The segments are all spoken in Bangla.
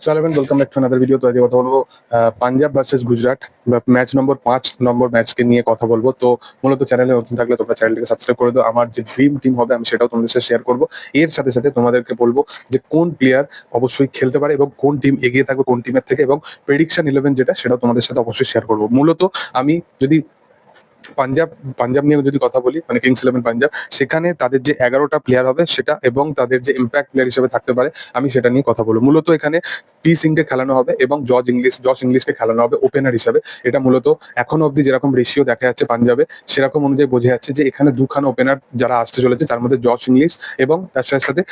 চলো এভেন welcome back to another video. তো আজকে কথা বলবো Punjab versus Gujarat match number 5 number ম্যাচকে নিয়ে কথা বলবো। তো মূলত চ্যানেলে নতুন থাকলে তোমরা চ্যানেলটিকে সাবস্ক্রাইব করে দাও। আমার যে ড্রিম টিম হবে আমি সেটাও তোমাদের সাথে শেয়ার করবো। এর সাথে সাথে তোমাদেরকে বলবো যে কোন প্লেয়ার অবশ্যই খেলতে পারে এবং কোন টিম এগিয়ে থাকবে কোন টিমের থেকে, এবং প্রেডিকশন 11 যেটা সেটাও তোমাদের সাথে অবশ্যই শেয়ার করবো। মূলত আমি যদি পাঞ্জাব পাঞ্জাব নিয়ে যদি কথা বলি, মানে কিংস ইলেভেন পাঞ্জাব, সেখানে তাদের যে 11টা প্লেয়ার হবে সেটা এবং তাদের যে ইম্প্যাক্ট প্লেয়ার হিসেবে থাকতে পারে আমি সেটা নিয়ে কথা বলবো। মূলত এখানে পি সিংকে খেলানো হবে এবং জশ ইংলিশকে খেলানো হবে ওপেনার হিসাবে। এটা মূলত এখনো অব্দি যেরকম রেশিও দেখা যাচ্ছে পাঞ্জাবে, সেরকম অনুযায়ী বোঝা যাচ্ছে যে এখানে দুখানা ওপেনার যারা আসতে চলেছে তার মধ্যে জশ ইংলিশ এবং তার সাথে সাথে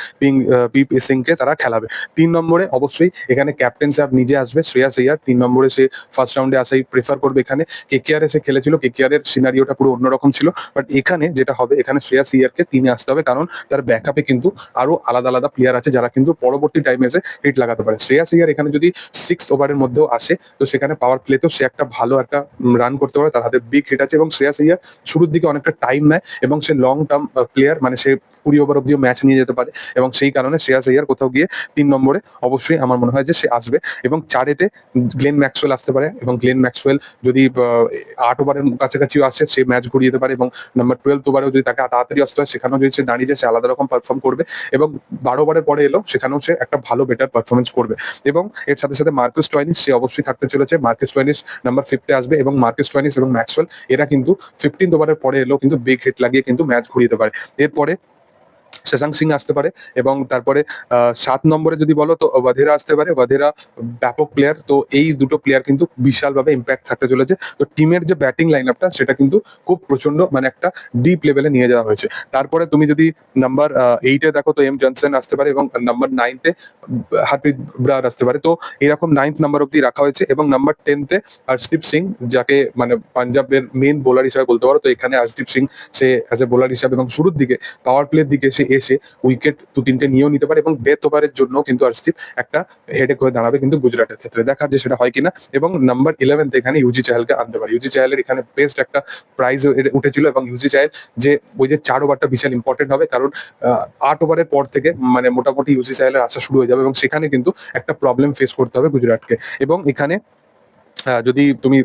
পি সিংকে তারা খেলাবে। 3 নম্বরে অবশ্যই এখানে ক্যাপ্টেন সাহেব নিজে আসবে, শ্রেয়াস আইয়ার। 3 নম্বরে সে ফার্স্ট রাউন্ডে আসাই প্রেফার করবে। এখানে কেকেআর এ সে খেলেছিল, কেকেআর এর সিনারিওটা পুরো অন্যরকম ছিল, বাট এখানে যেটা হবে এখানে শ্রেয়াস আইয়ারকে 3-এ আসতে হবে, কারণ তার ব্যাকআপে কিন্তু আরো আলাদা আলাদা প্লেয়ার আছে যারা কিন্তু পরবর্তী টাইমে এসে হিট লাগাতে পারে। শ্রেয়াস আইয়ার এখানে যদি 6th ওভারের মধ্যেও আসে তো সেখানে পাওয়ার প্লেতেও সে একটা ভালো একটা রান করতে পারে, তার হাতে বিগ হিট আছে। এবং শ্রেয়াস আইয়ার শুরুর দিকে অনেকটা টাইম নেয় এবং সে লং টার্ম প্লেয়ার, মানে সে 20 ওভার অব্দিও ম্যাচ নিয়ে যেতে পারে, এবং সেই কারণে শ্রেয়াস আইয়ার কোথাও গিয়ে 3 নম্বরে অবশ্যই আমার মনে হয় যে সে আসবে। এবং 4-এতে গ্লেন ম্যাক্সওয়েল আসতে পারে, এবং গ্লেন ম্যাক্সওয়েল যদি 8 ওভারের কাছাকাছিও আসে সে ম্যাচ ঘুরিয়ে যেতে পারে। এবং নাম্বার 12 ওভারেও যদি তাকে তাড়াতাড়ি আসতে হয় সেখানেও যদি সে দাঁড়িয়ে যায় সে আলাদা রকম পারফর্ম করবে। এবং 12 ওভারের পরে এলো সেখানেও সে একটা ভালো বেটার পারফরমেন্স করবে। এবং এর সাথে সাথে মার্কাস স্টোয়নিস সে অবশ্যই থাকতে চলেছে। মার্কাস স্টোয়নিস নাম্বার 5-এ আসবে, এবং মার্কাস স্টোয়নিস এবং ম্যাক্সওয়েল এরা কিন্তু 15th ওভারের পরে এলো কিন্তু বিগ হিট লাগিয়ে কিন্তু ম্যাচ ঘুরিয়ে দিতে পারে। এরপরে শশাঙ্ক সিং আসতে পারে, এবং তারপরে 7 নম্বরে যদি বলো তো ওয়াধেরা আসতে পারে। ওয়াধেরা ব্যাপক প্লেয়ার, তো এই দুটো প্লেয়ার কিন্তু বিশালভাবে ইম্প্যাক্ট থাকতে চলেছে। তো টিমের যে ব্যাটিং লাইন আপটা সেটা কিন্তু খুব প্রচন্ড, মানে একটা ডিপ লেভেলে নিয়ে যাওয়া হয়েছে। তারপরে তুমি যদি নাম্বার 8-এ দেখো তো এম জনসন আসতে পারে, এবং নাম্বার 9-তে হারপ্রীত ব্রার আসতে পারে। তো এরকম 9th নাম্বার অব্দি রাখা হয়েছে। এবং নাম্বার 10-তে হর্ষদীপ সিং, যাকে মানে পাঞ্জাবের মেন বোলার হিসাবে বলতে পারো। তো এখানে হর্ষদীপ সিং সে অ্যাজ এ বোলার হিসাবে এবং শুরুর দিকে পাওয়ার প্লের দিকে সে এসে উইকেট 2-3টে নিয়েও নিতে পারে, এবং ডেথ ওভারের জন্য কিন্তু হর্ষদীপ একটা হেডেক হয়ে দাঁড়াবে কিন্তু গুজরাটের ক্ষেত্রে, দেখার যে সেটা হয় কিনা। এবং নাম্বার 11-তে এখানে ইউজি চাহালকে আনতে পারে। ইউজি চাহালের এখানে বেস্ট একটা প্রাইজ উঠেছিল, এবং ইউজি চাহাল যে ওই যে 4 ওভারটা বিশাল ইম্পর্টেন্ট হবে, কারণ 8 ওভারের পর থেকে মানে মোটামুটি ইউজি চাহালের আসা শুরু হয়ে যাবে, এবং সেখানে কিন্তু একটা প্রবলেম ফেস করতে হবে গুজরাটকে। এবং এখানে যদি তুমি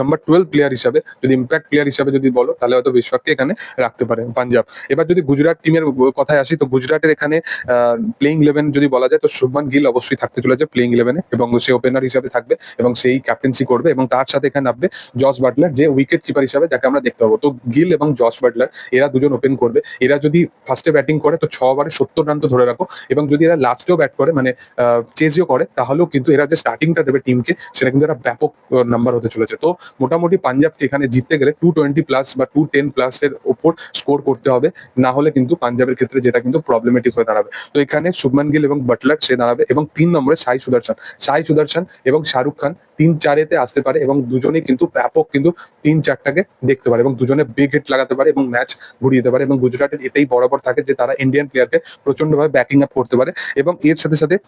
নাম্বার 12 প্লেয়ার হিসাবে, যদি ইম্প্যাক্ট প্লেয়ার হিসাবে যদি বলো, তাহলে হয়তো বিশ্বকে এখানে রাখতে পারে পাঞ্জাব। এবার যদি গুজরাট টিমের কথায় আসি, তো গুজরাটের এখানে প্লেইং 11 যদি বলা যায় তো শুভমান গিল অবশ্যই থাকতে চলেছে প্লেইং 11-এ, এবং সে ওপেনার হিসাবে থাকবে এবং সেই ক্যাপ্টেন্সি করবে। এবং তার সাথে এখানে নামবে জস বাটলার, যে উইকেট কিপার হিসাবে যাকে আমরা দেখতে পাবো। তো গিল এবং জস বাটলার এরা দুজন ওপেন করবে। এরা যদি ফার্স্টে ব্যাটিং করে তো 6 ওভারে 70 রান তো ধরে রাখো, এবং যদি এরা লাস্টেও ব্যাট করে মানে চেজিও করে, তাহলেও কিন্তু এরা যে স্টার্টিংটা দেবে টিমকে সেটা কিন্তু একটা ব্যাপক নাম্বার হতে চলেছে। তো মোটামুটি পাঞ্জাবকে এখানে জিততে গেলে 220+ বা 210+ এর ওপর স্কোর করতে হবে, না হলে কিন্তু পাঞ্জাবের ক্ষেত্রে যেটা কিন্তু প্রবলেমেটিক হয়ে দাঁড়াবে। তো এখানে শুভমান গিল এবং বাটলার সে দাঁড়াবে, এবং 3 নম্বরে সাই সুদর্শন এবং শাহরুখ খান 3-4-এতে আসতে পারে, এবং দুজনেই কিন্তু ব্যাপক কিন্তু 3-4টাকে দেখতে পারে, এবং দুজনে বিগ হিট লাগাতে পারে এবং ম্যাচ ঘুরিয়ে দিতে পারে। এবং গুজরাটের এটাই বরাবর থাকে যে তারা ইন্ডিয়ান প্লেয়ারকে প্রচন্ডভাবে ব্যাকিং আপ করতে পারে। এবং এর সাথে সাথে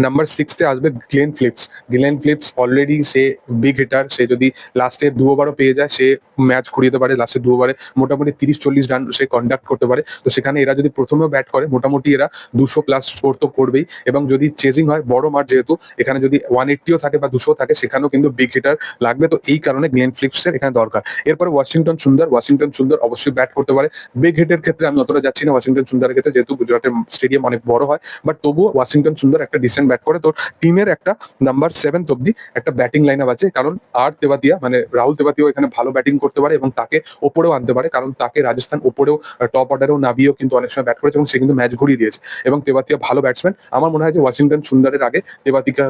নাম্বার 6-এ আসবে গ্লেন ফিলিপস অলরেডি সে বিগ হিটার। সে যদি লাস্টের 2 ওভারও পেয়ে যায় সে ম্যাচ ঘুরিয়ে দিতে পারে। লাস্টের 2 ওভারে মোটামুটি 30-40 রান সে কন্ডাক্ট করতে পারে। তো সেখানে এরা যদি প্রথমেও ব্যাট করে মোটামুটি এরা 200+ স্কোর তো করবেই, এবং যদি চেজিং হয় বড় মাঠ যেহেতু, এখানে যদি 180ও থাকে বা 200 থাকে সেখানেও কিন্তু বিগ হিটার লাগবে। তো এই কারণে গ্লেন ফিলিপসের এখানে দরকার। এরপরে ওয়াশিংটন সুন্দর অবশ্যই ব্যাট করতে পারে। বিগ হিটের ক্ষেত্রে আমি অতটা যাচ্ছি না ওয়াশিংটন সুন্দরের ক্ষেত্রে, যেহেতু গুজরাটের স্টেডিয়াম অনেক বড় হয়, বাট তবুও ওয়াশিংটন সুন্দর একটা ডিসেন্ট ব্যাট করে। তো টিমের একটা নাম্বার 7 অব্দি একটা ব্যাটিং লাইন আপ আছে, কারণ তেবাতিয়া মানে রাহুল তেবাতিয়াও এখানে ভালো ব্যাটিং করতে পারে, এবং তাকে ওপরেও আনতে পারে, কারণ তাকে রাজস্থান ওপরেও টপ অর্ডারেও নামিয়েও কিন্তু অনেক সময় ব্যাট করেছে এবং সে কিন্তু ম্যাচ ঘুরিয়ে দিয়েছে। এবং তেবাতিয়া ভালো ব্যাটসম্যান। আমার মনে হয় যে ওয়াশিংটন সুন্দরের আগে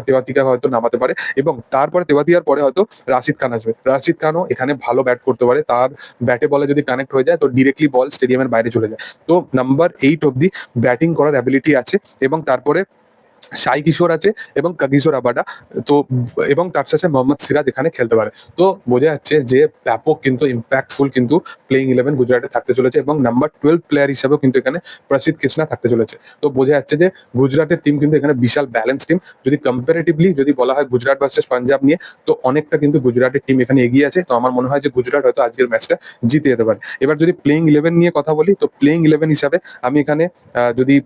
তেবাতিকা হয়তো নামাতে পারে, এবং তারপরে তেবাতিয়ার পরে হয়তো রাশিদ খান আসবে। রাশিদ খানও এখানে ভালো ব্যাট করতে পারে, তার ব্যাটে বলে যদি কানেক্ট হয়ে যায় তো ডিরেক্টলি বল স্টেডিয়ামের বাইরে চলে যায়। তো নাম্বার 8 অব্দি ব্যাটিং করার অ্যাবিলিটি আছে। এবং তারপরে সাই কিশোর আছে এবং কাগিসোর আবাডা, তো এবং তার সাথে মোহাম্মদ সিরাজ এখানে খেলতে পারে। তো বোঝা যাচ্ছে যে ব্যাপক কিন্তু ইম্প্যাক্টফুল কিন্তু প্লেইং 11 গুজরাটে থাকতে চলেছে, এবং নাম্বার 12 প্লেয়ার হিসেবেও কিন্তু এখানে প্রসিদ্ধ কৃষ্ণা থাকতে চলেছে। তো বোঝা যাচ্ছে যে গুজরাটের টিম কিন্তু এখানে বিশাল ব্যালেন্স টিম। যদি কম্পারেটিভলি যদি বলা হয় গুজরাট ভার্সেস পাঞ্জাব নিয়ে, তো অনেকটা কিন্তু গুজরাটের টিম এখানে এগিয়ে আছে। তো আমার মনে হয় যে গুজরাট হয়তো আজকের ম্যাচটা জিতে যেতে পারে। এবার যদি প্লেইং 11 নিয়ে কথা বলি, তো প্লেইং 11 হিসাবে আমি এখানে যদি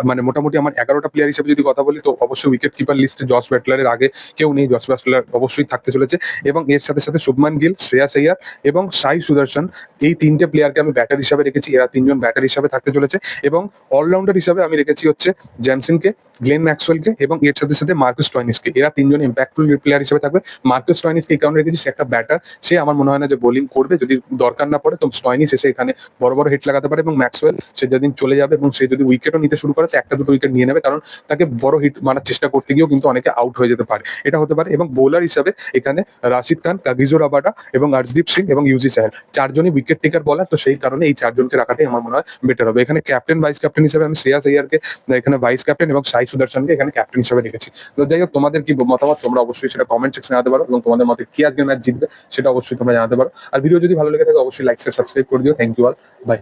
মানে মোটামুটি আমার 11টা প্লেয়ার হিসেবে যদি কথা বলি, তো অবশ্যই উইকেট কিপার লিস্টে জস বাটলারের আগে কেউ নেই। জস বাটলার অবশ্যই থাকতে চলেছে এবং এর সাথে সাথে শুভমান গিল, শ্রেয়াস আইয়ার এবং সাই সুদর্শন, এই 3টে প্লেয়ারকে আমি ব্যাটার হিসাবে রেখেছি। এরা 3জন ব্যাটার হিসাবে থাকতে চলেছে এবং অলরাউন্ডার হিসাবে আমি রেখেছি হচ্ছে জ্যামসনকে, গ্লেন ম্যাক্সওয়েলকে এবং এর সাথে সাথে মার্কাস স্টয়নিসকে। এরা 3জন ইম্প্যাক্টফুল প্লেয়ার হিসেবে থাকবে। মার্কাস স্টয়নিসকে এই কারণে রেখেছি, সে একটা ব্যাটার, সে আমার মনে হয় না যে বোলিং করবে। যদি দরকার না পড়ে তো স্টয়নিস এসে এখানে বড় বড় হিট লাগাতে পারে এবং ম্যাক্সওয়েল সে যেদিন চলে যাবে এবং সে যদি উইকেটও নিতে শুরু করে তো 1-2 উইকেট নিয়ে নেবে, কারণ তাকে বড় হিট মারার চেষ্টা করতে গিয়েও কিন্তু অনেকে আউট হয়ে যেতে পারে, এটা হতে পারে। এবং বোলার হিসাবে এখানে রাশিদ খান, কাগিজো রাবাডা এবং আর্শদীপ সিং এবং ইউজি সাহেল 4জনই উইকেট টেকার বলার, তো সেই কারণে এই 4জনকে রাখাটাই আমার মনে হয় বেটার হবে। এখানে ক্যাপ্টেন ভাইস ক্যাপ্টেন হিসেবে আমি শ্রেয়াস আইয়ারকে এখানে ভাইস ক্যাপ্টেন এবং সাই সুদর্শনকে এখানে ক্যাপ্টেন হিসেবে রেখেছি। তো যাই হোক, তোমাদের কি মতামত তোমরা অবশ্যই সেটা কমেন্ট সেকশনে জানাতে পারো এবং তোমাদের মতে কি আজকের ম্যাচ জিতবে সেটা অবশ্যই তোমরা জানাতে পারো। আর ভিডিও যদি ভালো লেগে থাকে অবশ্যই লাইক শেয়ার সাবস্ক্রাইব করে দিও। Thank you all, by.